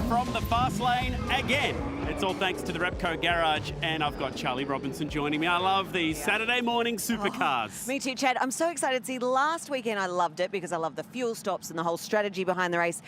from the fast lane again. It's all thanks to the Repco Garage, and I've got Charlie Robinson joining me. I love these Saturday morning supercars. Me too, Chad. I'm so excited to see. Last weekend I loved it because I love the fuel stops and the whole strategy behind the race.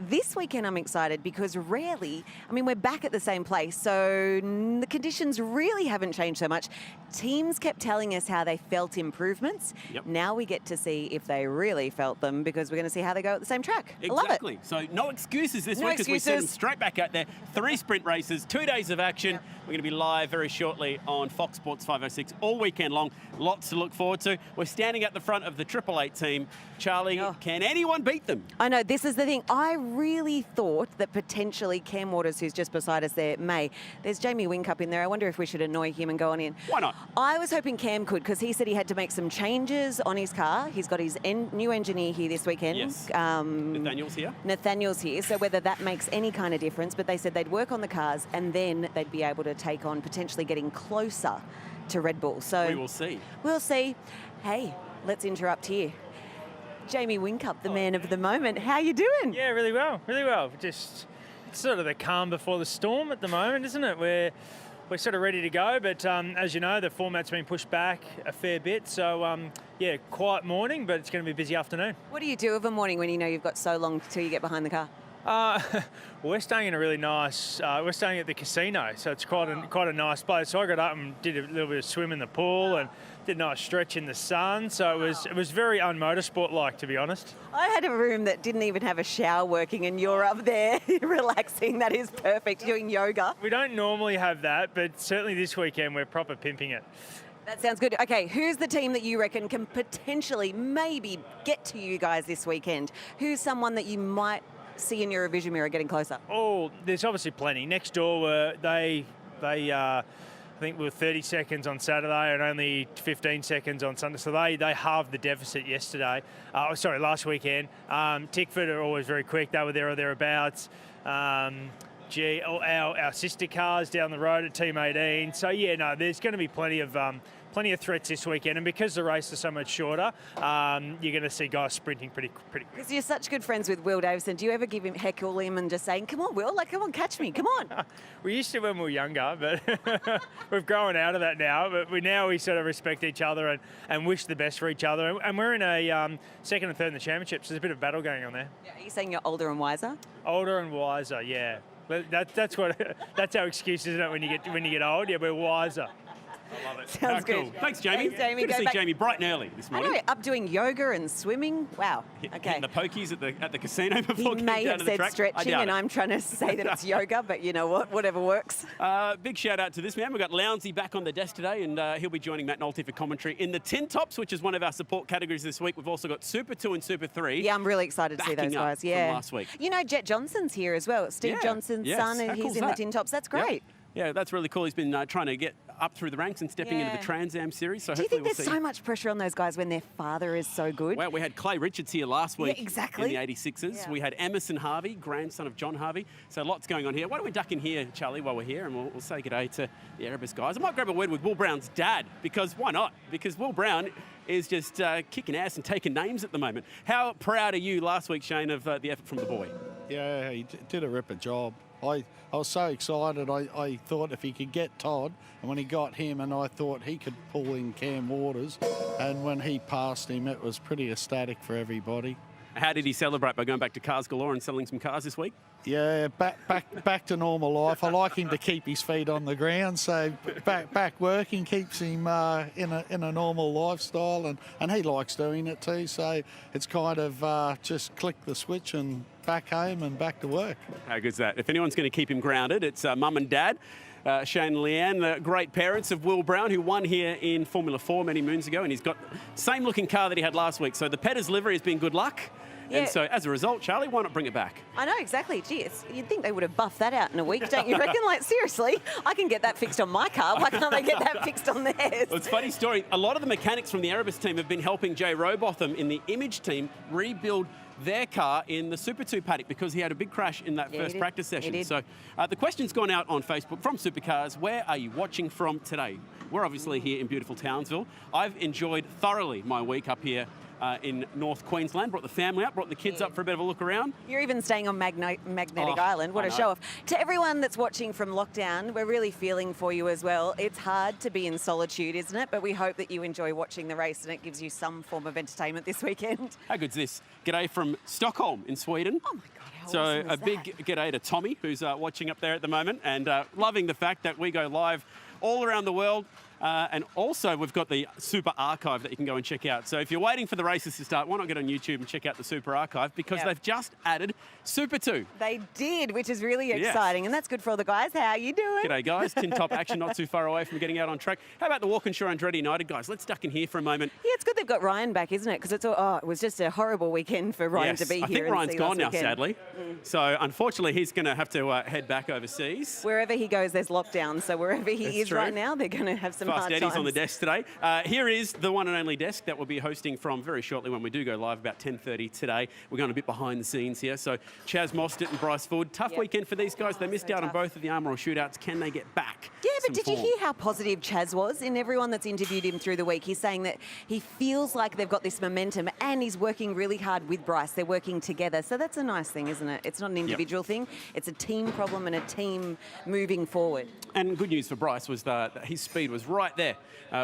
This weekend I'm excited because rarely, we're back at the same place, so the conditions really haven't changed so much. Teams kept telling us how they felt improvements. Yep. Now we get to see if they really felt them because we're going to see how they go at the same track. Exactly. I love it. So no excuses this No week because we send them excuses. straight back out there. 3 sprint races, 2 days of action. Yep. We're going to be live very shortly on Fox Sports 506 all weekend long. Lots to look forward to. We're standing at the front of the 888 team. Charlie, can anyone beat them? I know, this is the thing. I really thought that potentially Cam Waters, who's just beside us there, may. There's Jamie Whincup in there. I wonder if we should annoy him and go on in. Why not? I was hoping Cam could because he said he had to make some changes on his car. He's got his new engineer here this weekend. Yes. Nathaniel's here. Nathaniel's here, so whether that makes any kind of difference, but they said they'd work on the cars and then they'd be able to take on potentially getting closer to Red Bull. So We will see. We'll see. Hey, let's interrupt here. Jamie Whincup, the man of the moment. How you doing? Yeah, really well, really well. Just it's sort of the calm before the storm at the moment, isn't it? We're sort of ready to go, but as you know, the format's been pushed back a fair bit. So yeah, quiet morning, but it's going to be a busy afternoon. What do you do of a morning when you know you've got so long till you get behind the car? We're staying in a really nice. We're staying at the casino, so it's quite a nice place. So I got up and did a little bit of swim in the pool and did a nice stretch in the sun. So it was very un-motorsport like, to be honest. I had a room that didn't even have a shower working, and you're up there relaxing. That is perfect. Doing yoga. We don't normally have that, but certainly this weekend we're proper pimping it. That sounds good. Okay, who's the team that you reckon can potentially maybe get to you guys this weekend? Who's someone that you might see in your revision mirror getting closer? Oh, there's obviously plenty. Next door, they I think we were 30 seconds on Saturday and only 15 seconds on Sunday. So they halved the deficit yesterday. Last weekend. Tickford are always very quick. They were there or thereabouts. Our sister cars down the road at Team 18. So yeah, no, there's going to be plenty of threats this weekend, and because the race is so much shorter, you're going to see guys sprinting pretty quick. Because you're such good friends with Will Davison, do you ever heckle him and just saying, "Come on, Will, come on, catch me, come on"? We used to when we were younger, but we've grown out of that now. But we sort of respect each other and wish the best for each other. And we're in a second and third in the championship, so there's a bit of battle going on there. Yeah, are you saying you're older and wiser? Older and wiser, yeah. That's our excuse, isn't it? When you get old, yeah, we're wiser. I love it. Sounds good. Cool. Thanks, Jamie. Thanks, Jamie. Good to Go see back. Jamie bright and early this I morning. know, up doing yoga and swimming. Wow. Okay. Hitting the pokies at the casino before He getting may down have to the said track. stretching, and I'm trying to say that it's yoga, but you know what? Whatever works. Big shout out to this man. We've got Lounsey back on the desk today, and he'll be joining Matt Nolte for commentary in the Tin Tops, which is one of our support categories this week. We've also got Super 2 and Super 3. Yeah, I'm really excited to see those backing up guys. from Yeah. last week. You know, Jet Johnson's here as well. Steve Yeah, Johnson's yes. son, and How he's cool's in the that? Tin Tops. That's Yep. great. Yeah, that's really cool. He's been trying to get up through the ranks and stepping into the Yeah. Trans Am series. So Do you hopefully think we'll there's see. so much pressure on those guys when their father is so good? Well, we had Clay Richards here last week exactly. in the 86s. Yeah. We had Emerson Harvey, grandson of John Harvey. So lots going on here. Why don't we duck in here, Charlie, while we're here, and we'll say good day to the Erebus guys. I might grab a word with Will Brown's dad, because why not? Because Will Brown is just kicking ass and taking names at the moment. How proud are you last week, Shane, of the effort from the boy? Yeah, he did a ripper job. I was so excited. I thought if he could get Todd, and when he got him, and I thought he could pull in Cam Waters, and when he passed him, it was pretty ecstatic for everybody. How did he celebrate? By going back to Cars Galore and selling some cars this week? Yeah, back to normal life. I like him to keep his feet on the ground, so back working keeps him in a normal lifestyle, and he likes doing it too. So it's kind of just click the switch and back home and back to work. How good's that? If anyone's going to keep him grounded, it's mum and dad. Shane and Leanne, the great parents of Will Brown, who won here in Formula 4 many moons ago, and he's got the same looking car that he had last week. So the Petters livery has been good luck. Yeah. And so as a result, Charlie, why not bring it back? I know, exactly. Geez, you'd think they would have buffed that out in a week, don't you reckon? Like, seriously, I can get that fixed on my car. Why can't they get that fixed on theirs? Well, it's a funny story. A lot of the mechanics from the Erebus team have been helping Jay Robotham in the Image team rebuild their car in the Super 2 paddock because he had a big crash in that first practice session. So the question's gone out on Facebook from Supercars. Where are you watching from today? We're obviously here in beautiful Townsville. I've enjoyed thoroughly my week up here in North Queensland. Brought the family up, brought the kids up for a bit of a look around. You're even staying on Magnetic Oh, Island. What I a know. show off. To everyone that's watching from lockdown, we're really feeling for you as well. It's hard to be in solitude, isn't it? But we hope that you enjoy watching the race and it gives you some form of entertainment this weekend. How good's this? G'day from Stockholm in Sweden. Oh my God, how So awesome a is big that? g'day to Tommy, who's watching up there at the moment, and loving the fact that we go live all around the world. And also, we've got the Super Archive that you can go and check out. So if you're waiting for the races to start, why not get on YouTube and check out the Super Archive? Because Yep. they've just added Super 2. They did, which is really Yes. exciting. And that's good for all the guys. How are you doing? G'day, guys. Tin top action, not too far away from getting out on track. How about the Walkinshaw Andretti United, guys? Let's duck in here for a moment. Yeah, it's good they've got Ryan back, isn't it? Because it was just a horrible weekend for Ryan Yes, to be here. I think and Ryan's see gone last now, weekend. sadly. So unfortunately, he's going to have to head back overseas. Wherever he goes, there's lockdown. So wherever he That's is true. right now, they're going to have some Fast hard Eddie's times. on the desk today. Here is the one and only desk that we'll be hosting from very shortly when we do go live about 10:30 today. We're going a bit behind the scenes here. So Chaz Mostert and Bryce Ford, tough Yep. weekend for these guys. They missed So out on tough. both of the Armour shootouts. Can they get back? Yeah, but some did you form? hear how positive Chaz was in everyone that's interviewed him through the week? He's saying that he feels like they've got this momentum and he's working really hard with Bryce. They're working together. So that's a nice thing, isn't it? It's not an individual thing. It's a team problem and a team moving forward. And good news for Bryce was that his speed was right there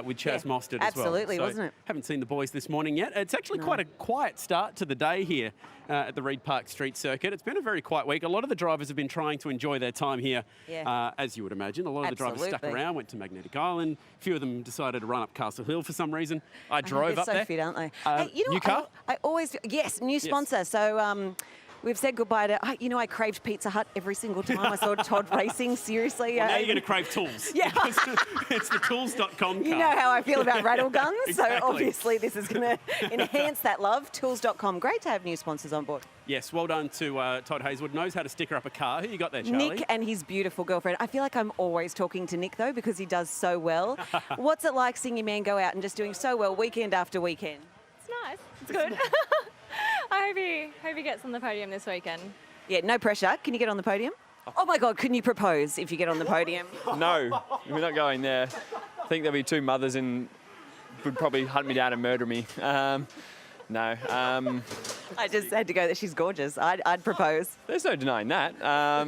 with Chaz Yeah, Mostert as well. absolutely, So wasn't it? Haven't seen the boys this morning yet. It's actually quite a quiet start to the day here at the Reed Park Street Circuit. It's been a very quiet week. A lot of the drivers have been trying to enjoy their time here, Yeah. as you would imagine. A lot of the drivers stuck Absolutely. around, went to Magnetic Island. A few of them decided to run up Castle Hill for some reason. I I know, drove they're up so there. fit, aren't they? New you know, car? I always, yes, new sponsor. So we've said goodbye to, I craved Pizza Hut every single time I saw Todd racing. Seriously. Well, now you're going to crave tools. Yeah. Because it's the tools.com car. You know how I feel about rattle guns, Exactly. so obviously this is going to enhance that love. Tools.com. Great to have new sponsors on board. Yes, well done to Todd Hazelwood. Knows how to sticker up a car. Who you got there, Charlie? Nick and his beautiful girlfriend. I feel like I'm always talking to Nick, though, because he does so well. What's it like seeing your man go out and just doing so well weekend after weekend? It's nice. It's good. I hope he gets on the podium this weekend. Yeah, no pressure. Can you get on the podium? Oh, my God, can you propose if you get on the podium? No, we're not going there. I think there'll be two mothers and would probably hunt me down and murder me. No, I just had to go that she's gorgeous. I'd propose. there's no denying that.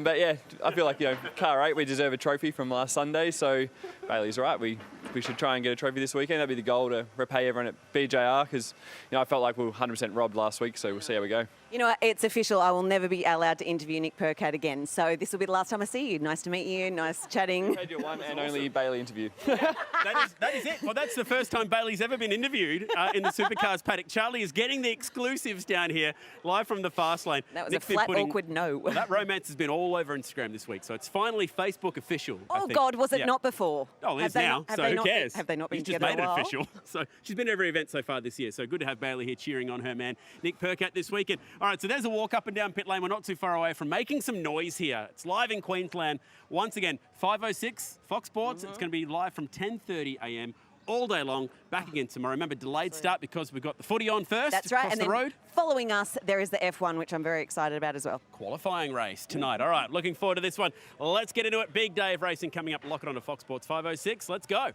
But yeah, I feel like, car 8, we deserve a trophy from last Sunday. So Bailey's right. We should try and get a trophy this weekend. That'd be the goal, to repay everyone at BJR, because I felt like we were 100% robbed last week. So we'll see how we go. You know what? It's official. I will never be allowed to interview Nick Percat again. So this will be the last time I see you. Nice to meet you. Nice chatting. Paid your one and only Bailey interview. That is it. Well, that's the first time Bailey's ever been interviewed in the Supercars paddock. Charlie is getting the exclusives down here, live from the fast lane. That was Nick's a been flat, putting- awkward no. Well, that romance has been all over Instagram this week, so it's finally Facebook official. I Oh, think. God, was it Yeah. not before? Oh, it Have is they now, not- have so they who not- cares? Have they not been He's just together made a it while? official. So she's been at every event so far this year. So good to have Bailey here cheering on her man, Nick Percat, this weekend. All right, so there's a walk up and down pit lane. We're not too far away from making some noise here. It's live in Queensland. Once again, 5:06, Fox Sports. It's going to be live from 10:30 a.m. all day long. Back again tomorrow. Remember, delayed start because we've got the footy on first. That's right. Across And the then road. following us, there is the F1, which I'm very excited about as well. Qualifying race tonight. All right, looking forward to this one. Let's get into it. Big day of racing coming up. Lock it on to Fox Sports 5:06. Let's go.